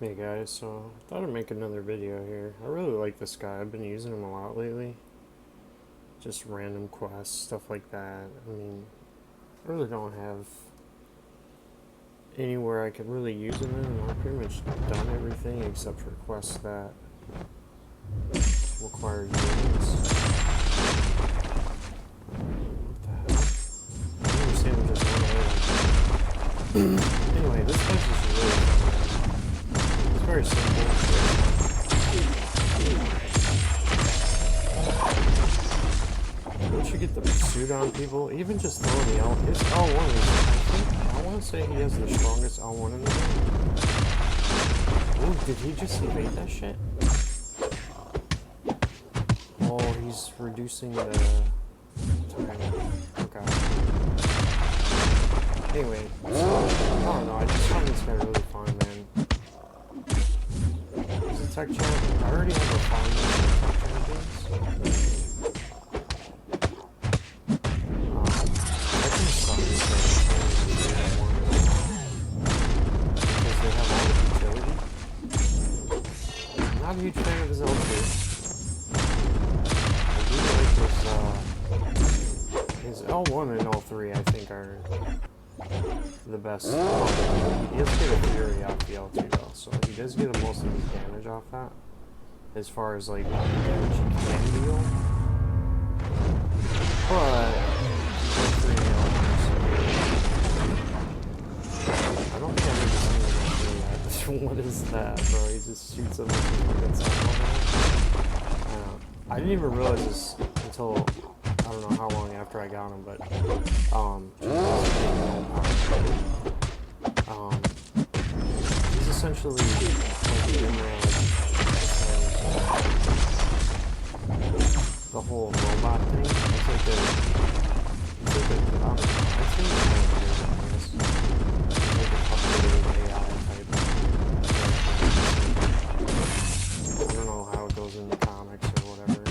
Hey guys, so I thought I'd make another video here. I really like this guy. I've been using him a lot lately. Just random quests, stuff like that. I mean, I really don't have anywhere I could really use him in. I've pretty much done everything except for quests that require units. What the hell? I don't understand him just run away like that. Anyway, this guy's just really fun. It's very simple. Once you get the pursuit on people, even just throwing the L, his L1 is, I want to say he has the strongest L1 in the game. Ooh, did he just evade that shit? Oh, he's reducing the time. Okay. Anyway, so, I don't know, I just find this guy really fun, man. He's a tech champ. I already have a farm with tech champions. I'm a huge fan of his L2. I do like his L1 and L3, I think, are the best. He does get a Fury off the L2 though, so he does get most of his damage off that. As far as like damage he can deal. But L3 and L1, I don't think I've ever seen him L3 yet. What is that, bro? He just shoots him with fucking something. I didn't even realize this until I don't know how long after I got him, but he's essentially like in there, the whole robot thing. It's like a I think like an updated AI type. I don't know how it goes in the comics or whatever.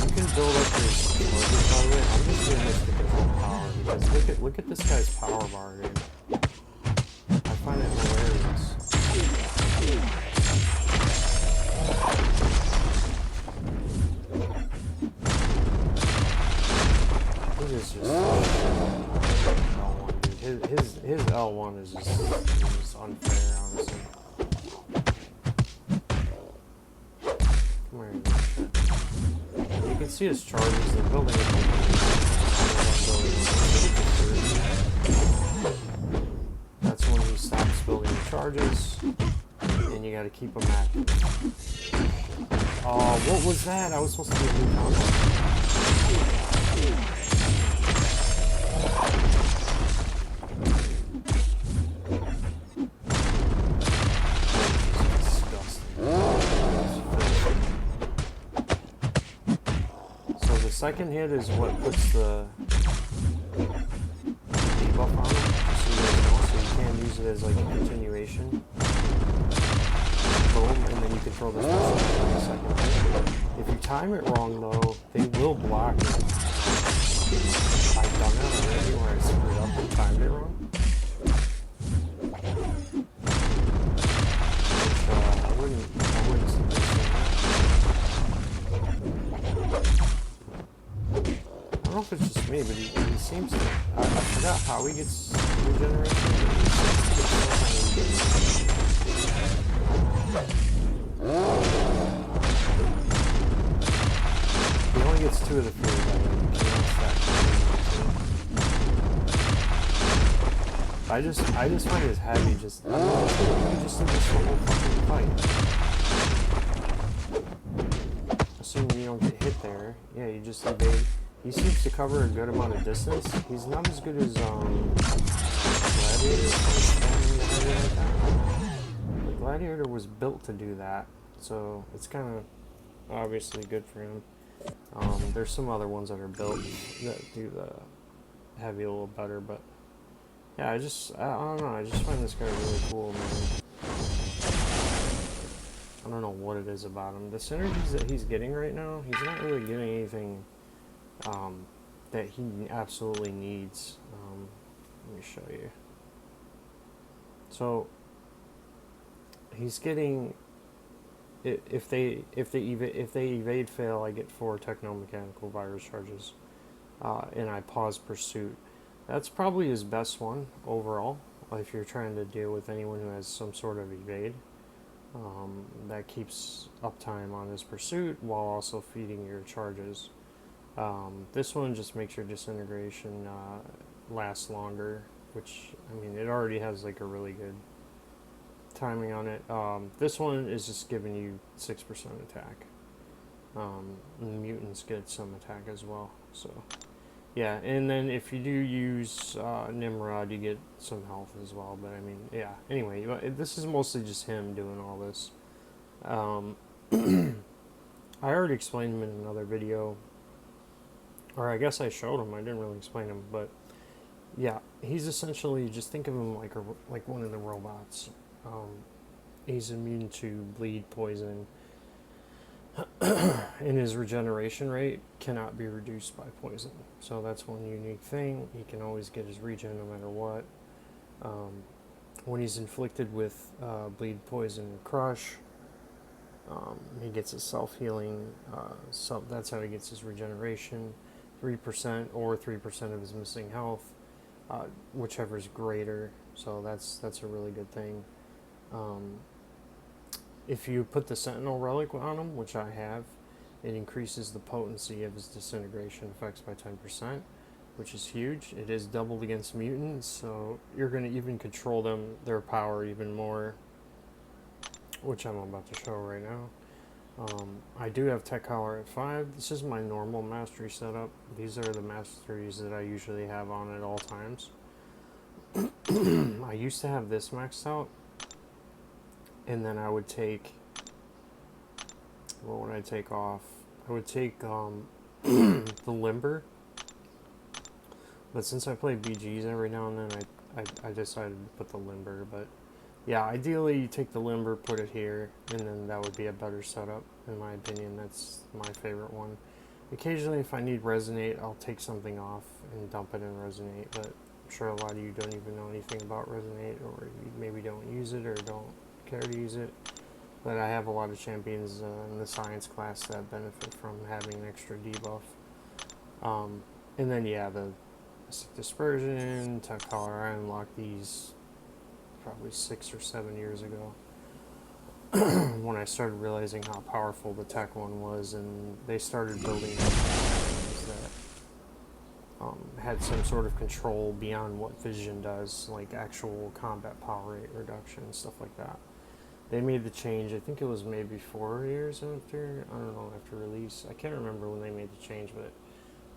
You can build up your charges out of it. I'm just doing this to control power because look at this guy's power bar here. I find it hilarious. This is just L1, dude. His L1 is just unfair, honestly. Come here, you can see his charges. They're building up. That's when he stops building the charges, and you got to keep them active. Oh, what was that? I was supposed to be a new combo. Second hit is what puts the debuff on it, so you can use it as like a continuation. Boom, and then you can throw the special on the second hit. If you time it wrong though, they will block it. I've done that already where I screwed up and timed it wrong. Which I wouldn't suggest doing that. I don't know if it's just me, but he seems to. I forgot how he gets regeneration. He only gets 2 of the Fury, by the way. You can't stack. I just find his heavy just. I don't know, you just think this whole fucking fight. Assuming you don't get hit there, yeah, you just evade. He seems to cover a good amount of distance. He's not as good as Gladiator. The Gladiator was built to do that, so it's kind of obviously good for him. There's some other ones that are built that do the heavy a little better, but yeah, I don't know. I just find this guy really cool, man. I don't know what it is about him. The synergies that he's getting right now, he's not really getting anything that he absolutely needs. Let me show you. So he's getting, if they evade fail, I get 4 technomechanical virus charges, and I pause pursuit. That's probably his best one overall. If you're trying to deal with anyone who has some sort of evade, that keeps uptime on his pursuit while also feeding your charges. This one just makes your disintegration last longer, which, I mean, it already has like a really good timing on it. This one is just giving you 6% attack. And the mutants get some attack as well. So, yeah, and then if you do use Nimrod, you get some health as well. But I mean, yeah. Anyway, this is mostly just him doing all this. I already explained him in another video, or I guess I showed him. I didn't really explain him, but yeah, he's essentially, just think of him like one of the robots. He's immune to bleed, poison, and his regeneration rate cannot be reduced by poison. So that's one unique thing. He can always get his regen no matter what. When he's inflicted with bleed, poison, or crush, he gets a self-healing. So that's how he gets his regeneration, 3% or 3% of his missing health, whichever is greater. So that's a really good thing. If you put the Sentinel Relic on him, which I have, it increases the potency of his disintegration effects by 10%, which is huge. It is doubled against mutants, so you're going to even control their power even more, which I'm about to show right now. I do have Tech Collar at 5. This is my normal mastery setup. These are the masteries that I usually have on at all times. I used to have this maxed out, and then I would take, what would I take off? I would take the Limber, but since I play BGs every now and then, I decided to put the Limber. But yeah, ideally you take the Limber, put it here, and then that would be a better setup, in my opinion. That's my favorite one. Occasionally, if I need Resonate, I'll take something off and dump it in Resonate, but I'm sure a lot of you don't even know anything about Resonate, or you maybe don't use it or don't care to use it. But I have a lot of champions in the science class that benefit from having an extra debuff. And then, yeah, the Dispersion, Tech Collar, I unlocked these probably 6 or 7 years ago when I started realizing how powerful the tech one was, and they started building things that had some sort of control beyond what Vision does, like actual combat power rate reduction and stuff like that. They made the change, I think it was maybe 4 years after, I don't know, after release. I can't remember when they made the change, but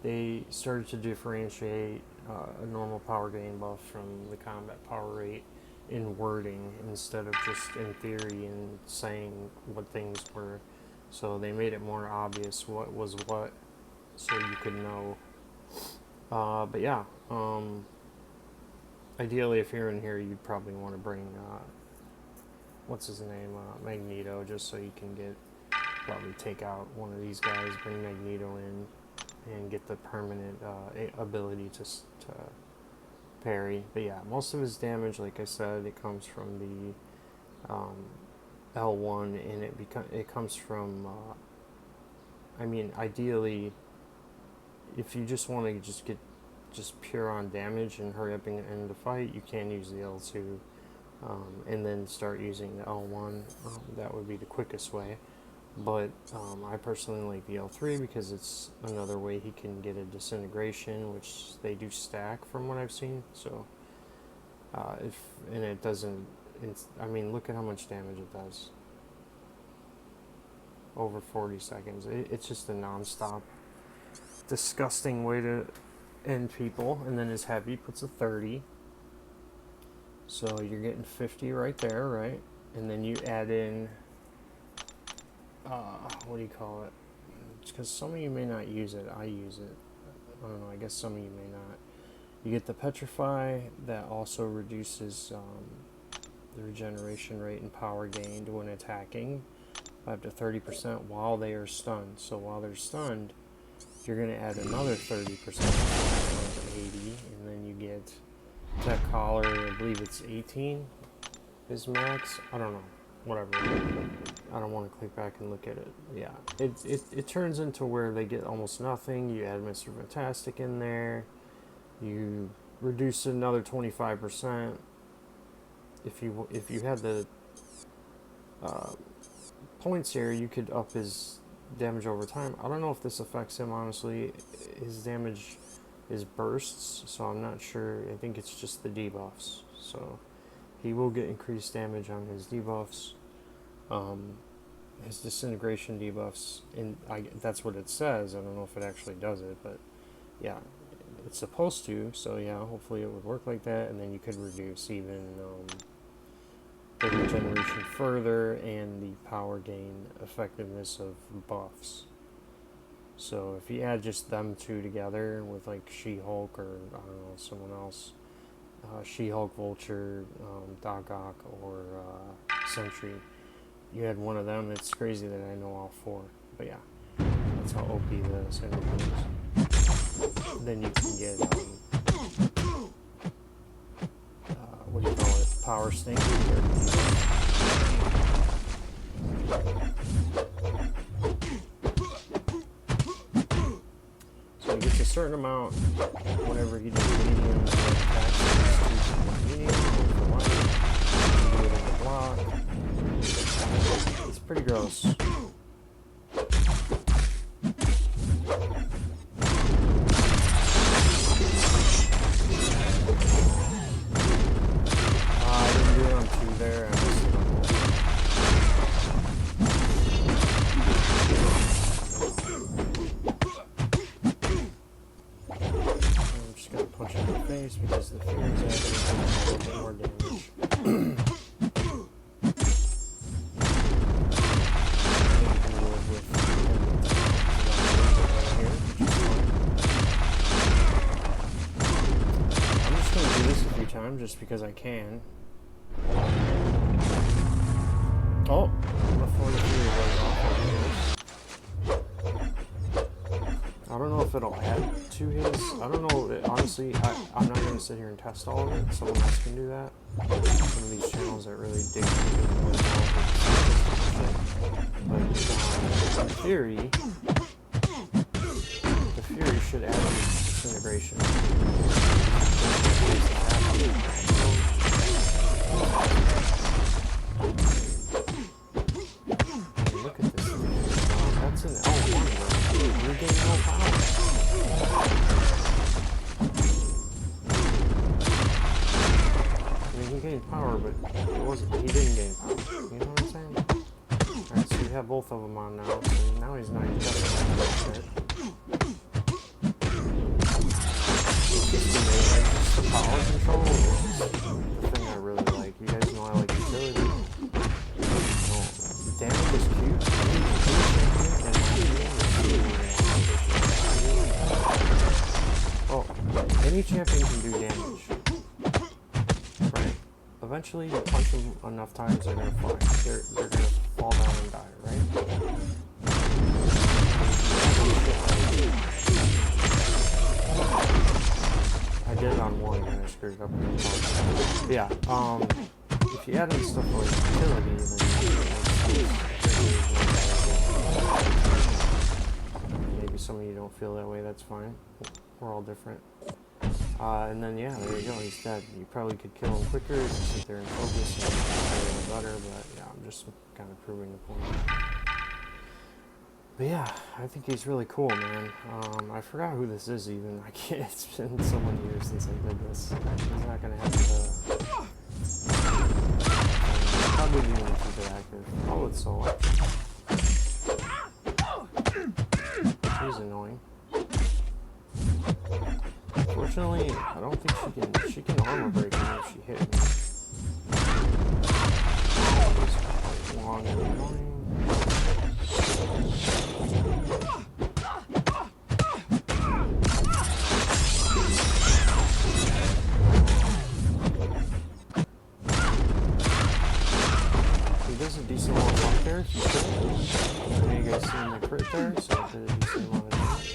they started to differentiate a normal power gain buff from the combat power rate in wording instead of just in theory and saying what things were. So they made it more obvious what was what, so you could know. But yeah, ideally if you're in here, you'd probably want to bring what's his name, Magneto, just so you can probably take out one of these guys, bring Magneto in, and get the permanent ability to parry. But yeah, most of his damage, like I said, it comes from the L1, and it comes from, I mean, ideally, if you just want to get pure on damage and hurry up and end the fight, you can use the L2. And then start using the L1. That would be the quickest way. But I personally like the L3 because it's another way he can get a disintegration, which they do stack from what I've seen. So, and it doesn't, I mean, look at how much damage it does. Over 40 seconds. It's just a non-stop, disgusting way to end people. And then his heavy puts a 30. So you're getting 50 right there, right? And then you add in, what do you call it? Because some of you may not use it. I use it. I don't know, I guess some of you may not. You get the Petrify, that also reduces the regeneration rate and power gained when attacking by up to 30% while they are stunned. So while they're stunned, you're going to add another 30% to 80, and then you get Tech Collar, I believe it's 18 is max. I don't know. whatever. I don't want to click back and look at it. Yeah, it turns into where they get almost nothing. You add Mr. Fantastic in there. You reduce it another 25%. If you had the points here, you could up his damage over time. I don't know if this affects him, honestly. His damage is bursts, so I'm not sure. I think it's just the debuffs. So he will get increased damage on his debuffs. His disintegration debuffs, and that's what it says. I don't know if it actually does it, but yeah, it's supposed to. So yeah, hopefully it would work like that, and then you could reduce even the regeneration further and the power gain effectiveness of buffs. So if you add just them two together with like She-Hulk or I don't know, someone else, She-Hulk, Vulture, Doc Ock, or Sentry, you had one of them, it's crazy that I know all four. But yeah, that's how OP the Sentry is. Then you can get what do you call it? Power Stink. So he gets a certain amount whenever he does medium attacks. Medium for light. You can do it in the block. It's pretty gross. There, I missed it. I'm just gonna punch him in the face because the fear is actually doing a little bit more damage. I'm just gonna do this a few times just because I can. Oh, before the fury goes off, I don't know if it'll add to his. I don't know. Honestly, I'm not going to sit here and test all of it. Someone else can do that. Some of these channels that really dig into but in theory, the fury should add disintegration. Look at this. That's an L1, bro. You're getting no power. I mean, he gained power, but he didn't gain power. You know what I'm saying? Alright, so we have both of them on now. So now he's not even got that shit. The power control is the thing I really like. You guys know I like utility. Damage is cute. Oh, any champion can do damage. Right? Eventually, you punch them enough times, they're gonna fly. They're gonna fall down and die, right? I did it on one and I screwed it up. But yeah, if you add in stuff like utility, then maybe some of you don't feel that way, that's fine. We're all different. And then yeah, there you go, he's dead. You probably could kill him quicker if you sit there and focus and better, but yeah, I'm just kind of proving the point. But yeah, I think he's really cool, man. I forgot who this is even. It's been so many years since I did this. He's not gonna have to probably even keep it active. Oh, it's so active. She's annoying. Fortunately, I don't think she can armor break me if she hit me. It's quite long and annoying. He does a decent amount of work there. I know you guys seen the crit there, so I did a decent amount of damage.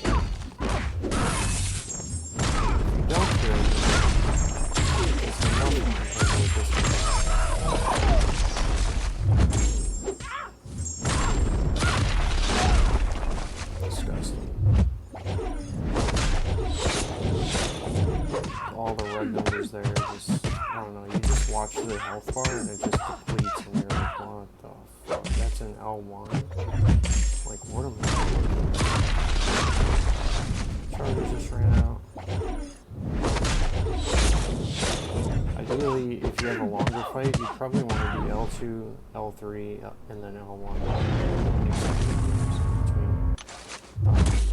Don't crit. It's nothing compared to this one. all the red numbers there, just, I don't know, you just watch the health bar and it just depletes and you're like, what the fuck, that's an L1? Like, what am I looking at? Charger just ran out. Ideally, if you have a longer fight, you probably want to do L2, L3, and then L1.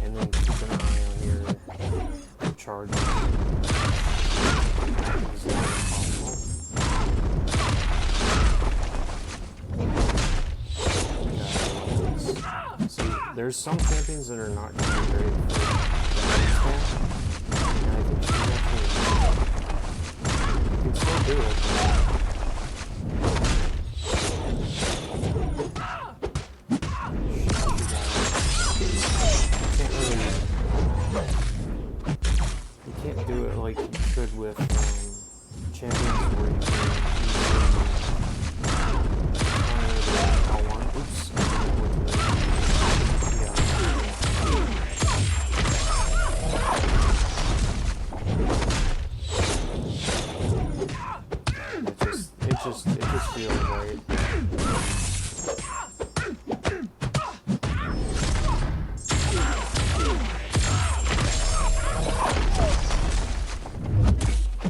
And then keep an eye on your charger. See, there's some champions that are not going to be great for and I think she's actually you can still do it. You can't do it like you could with champions where you can L1. Oops. It just feels right.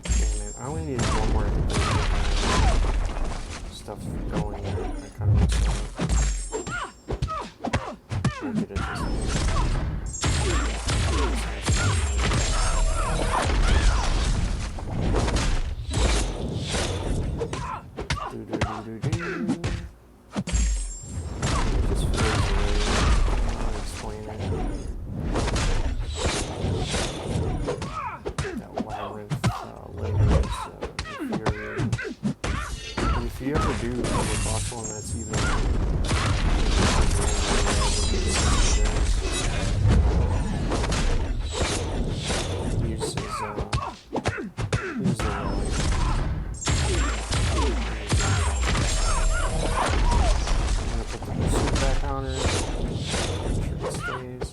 Damn it, I only needed one more hit to get my stuff going there. I kind of missed that. Look at it this if you ever do a boss one that's even use the I'm gonna put the pursuit back on her, make sure it stays.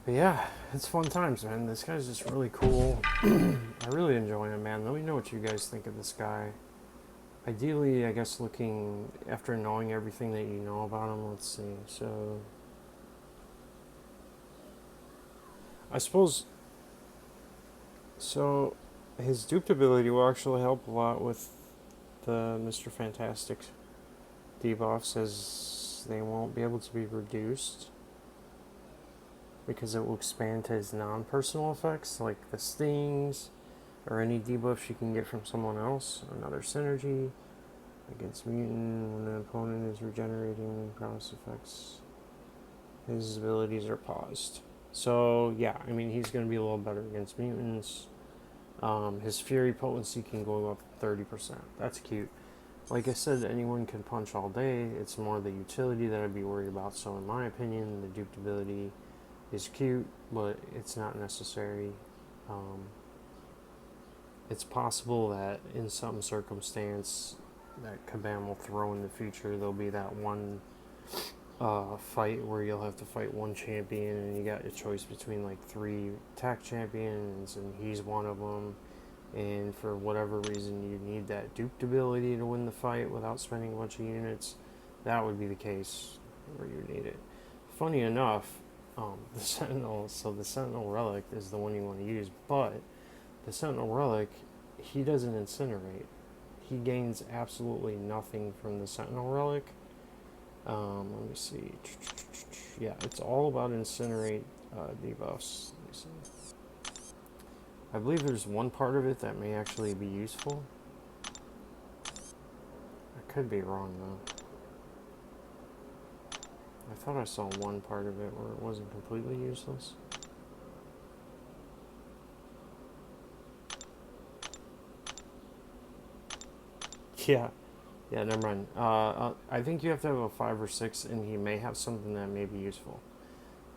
Yeah, it's fun times, man. This guy's just really cool. I really enjoy him, man. Let me know what you guys think of this guy. Ideally, I guess looking after knowing everything that you know about him, let's see. So, I suppose, so his duped ability will actually help a lot with the Mr. Fantastic debuffs, as they won't be able to be reduced, because it will expand to his non-personal effects, like the stings, or any debuffs you can get from someone else. Another synergy against mutant when an opponent is regenerating cross effects. His abilities are paused. So yeah, I mean, he's going to be a little better against mutants. His fury potency can go up 30%. That's cute. Like I said, anyone can punch all day. It's more the utility that I'd be worried about. So in my opinion, the duped ability is cute, but it's not necessary. It's possible that in some circumstance that Kabam will throw in the future, there'll be that one fight where you'll have to fight one champion and you got your choice between like 3 attack champions and he's one of them, and for whatever reason you need that duped ability to win the fight without spending a bunch of units. That would be the case where you need it. Funny enough, the Sentinel Relic is the one you want to use, but the Sentinel Relic, he doesn't incinerate. He gains absolutely nothing from the Sentinel Relic. Let me see. Yeah, it's all about incinerate debuffs. Let me see. I believe there's one part of it that may actually be useful. I could be wrong though. I thought I saw one part of it where it wasn't completely useless. Yeah, yeah, never mind. I think you have to have a 5 or 6, and he may have something that may be useful.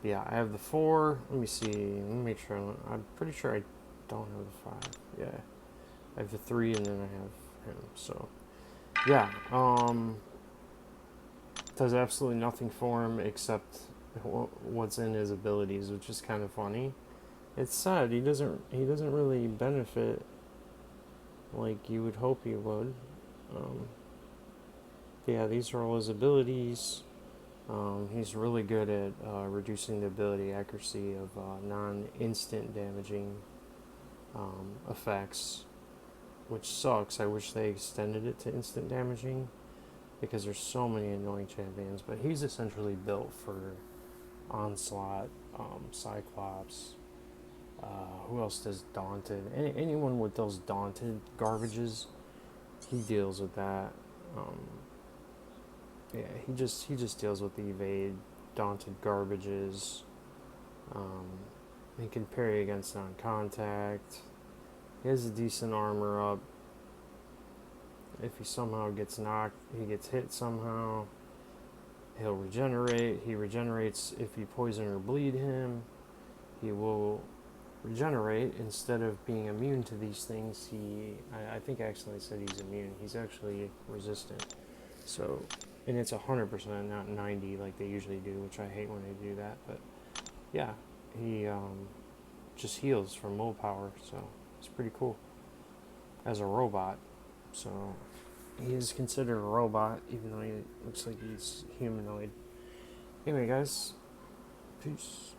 But yeah, I have the 4. Let me see. Let me make sure. I'm pretty sure I don't have the 5. Yeah, I have the 3, and then I have him. So yeah, does absolutely nothing for him except what's in his abilities, which is kind of funny. It's sad he doesn't really benefit like you would hope he would. Um, yeah, these are all his abilities. He's really good at reducing the ability accuracy of non-instant damaging effects, which sucks. I wish they extended it to instant damaging because there's so many annoying champions. But he's essentially built for Onslaught, Cyclops. Who else does Daunted? Anyone with those Daunted garbages, he deals with that. Um, yeah, he just deals with the evade, Daunted garbages. Um, he can parry against non-contact. He has a decent armor up. If he somehow gets knocked, he gets hit somehow, he'll regenerate. He regenerates if you poison or bleed him. He will regenerate instead of being immune to these things. I think actually I said he's immune. He's actually resistant. So, and it's 100%, not 90 like they usually do, which I hate when they do that. But yeah, he just heals from willpower, so it's pretty cool as a robot. So he is considered a robot, even though he looks like he's humanoid. Anyway, guys, peace.